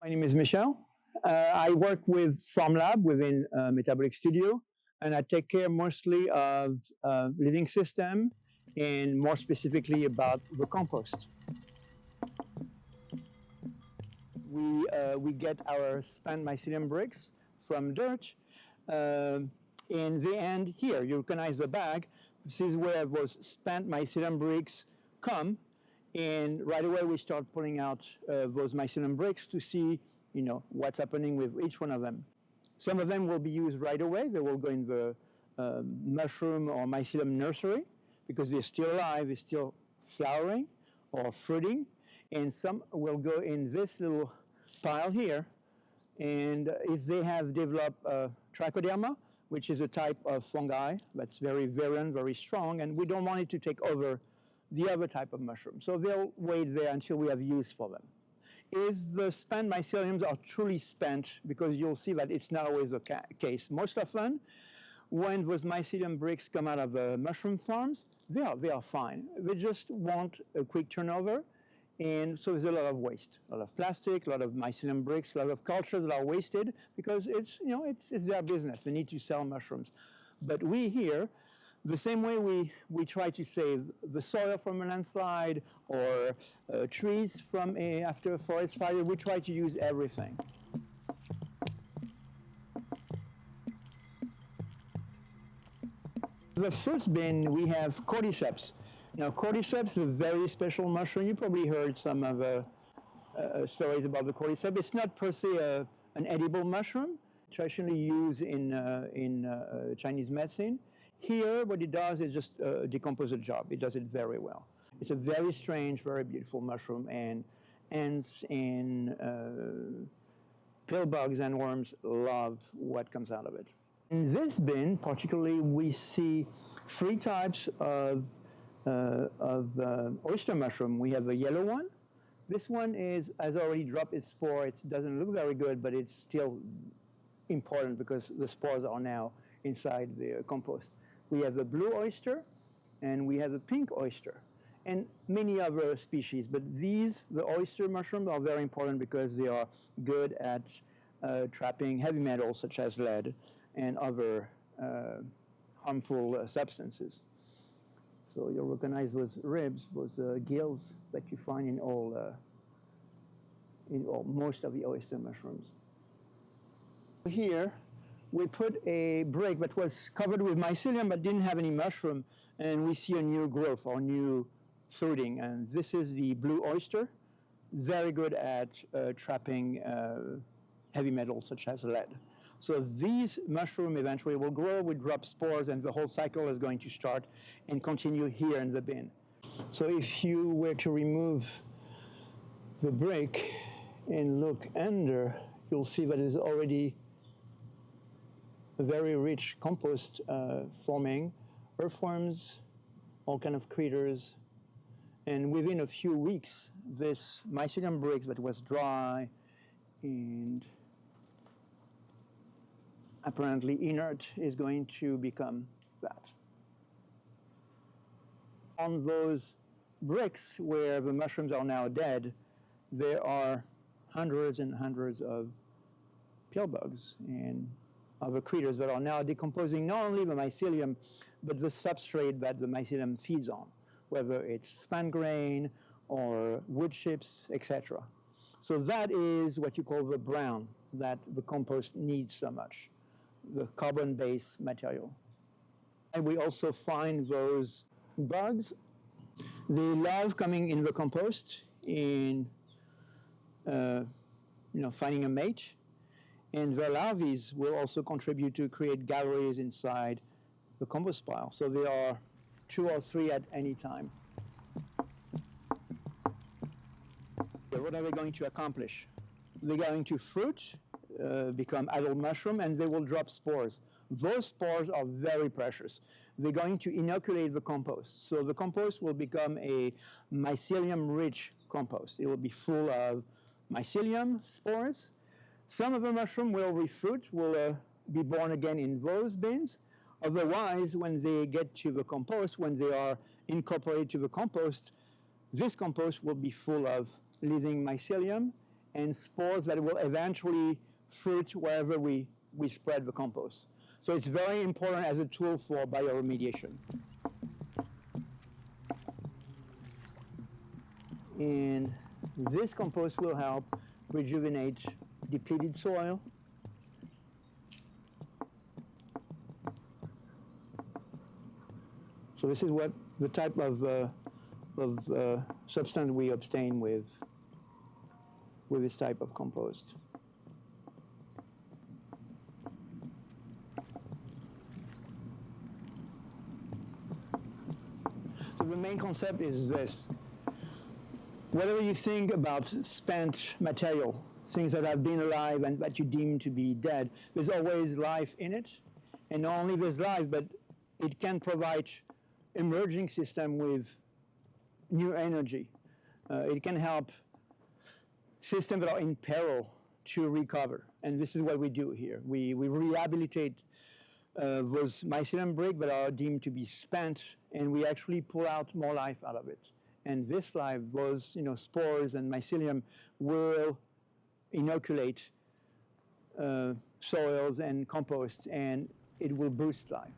My name is Michel. I work with Farmlab within Metabolic Studio, and I take care mostly of living system and more specifically about the compost. We get our spent mycelium bricks from dirt, and they end here. You recognize the bag. This is where those spent mycelium bricks come, and right away we start pulling out those mycelium bricks to see, what's happening with each one of them. Some of them will be used right away. They will go in the mushroom or mycelium nursery because they're still alive, they're still flowering or fruiting, and some will go in this little pile here. And if they have developed trichoderma, which is a type of fungi that's very virulent, very strong, and we don't want it to take over the other type of mushroom. So they'll wait there until we have use for them. If the spent myceliums are truly spent, because you'll see that it's not always the case. Most often, when those mycelium bricks come out of mushroom farms, they are fine. They just want a quick turnover, and so there's a lot of waste, a lot of plastic, a lot of mycelium bricks, a lot of cultures that are wasted because it's their business. They need to sell mushrooms. But we here, the same way we try to save the soil from a landslide or trees from after a forest fire, we try to use everything. The first bin, we have cordyceps. Now, cordyceps is a very special mushroom. You probably heard some of stories about the cordyceps. It's not per se an edible mushroom, traditionally used in Chinese medicine. Here, what it does is just decompose a job. It does it very well. It's a very strange, very beautiful mushroom, and ants and pill bugs and worms love what comes out of it. In this bin, particularly, we see three types of oyster mushroom. We have a yellow one. This one has already dropped its spore. It doesn't look very good, but it's still important because the spores are now inside the compost. We have a blue oyster, and we have a pink oyster, and many other species. But the oyster mushrooms are very important because they are good at trapping heavy metals such as lead and other harmful substances. So you'll recognize those ribs, those gills that you find in most of the oyster mushrooms. Here, we put a brick that was covered with mycelium but didn't have any mushroom, and we see a new growth or new fruiting. And this is the blue oyster, very good at trapping heavy metals such as lead. So these mushrooms eventually will grow, will drop spores, and the whole cycle is going to start and continue here in the bin. So if you were to remove the brick and look under, you'll see that it's already a very rich compost forming earthworms, all kind of critters. And within a few weeks, this mycelium bricks that was dry and apparently inert is going to become that. On those bricks where the mushrooms are now dead, there are hundreds and hundreds of pill bugs and other critters that are now decomposing not only the mycelium, but the substrate that the mycelium feeds on, whether it's spent grain or wood chips, etc. So that is what you call the brown that the compost needs so much, the carbon-based material. And we also find those bugs. They love coming in the compost in finding a mate. And their larvae will also contribute to create galleries inside the compost pile. So there are 2 or 3 at any time. What are they going to accomplish? They're going to fruit, become adult mushroom, and they will drop spores. Those spores are very precious. They're going to inoculate the compost. So the compost will become a mycelium-rich compost. It will be full of mycelium spores. Some of the mushroom will refruit, will be born again in those bins. Otherwise, when they get to the compost, when they are incorporated to the compost, this compost will be full of living mycelium, and spores that will eventually fruit wherever we spread the compost. So it's very important as a tool for bioremediation. And this compost will help rejuvenate depleted soil. So this is what the type of substance we obtain with this type of compost. So the main concept is this. Whatever you think about spent material, things that have been alive and that you deem to be dead, there's always life in it. And not only there's life, but it can provide emerging system with new energy. It can help systems that are in peril to recover. And this is what we do here. We rehabilitate those mycelium bricks that are deemed to be spent, and we actually pull out more life out of it. And this life, those spores and mycelium, will inoculate soils and compost, and it will boost life.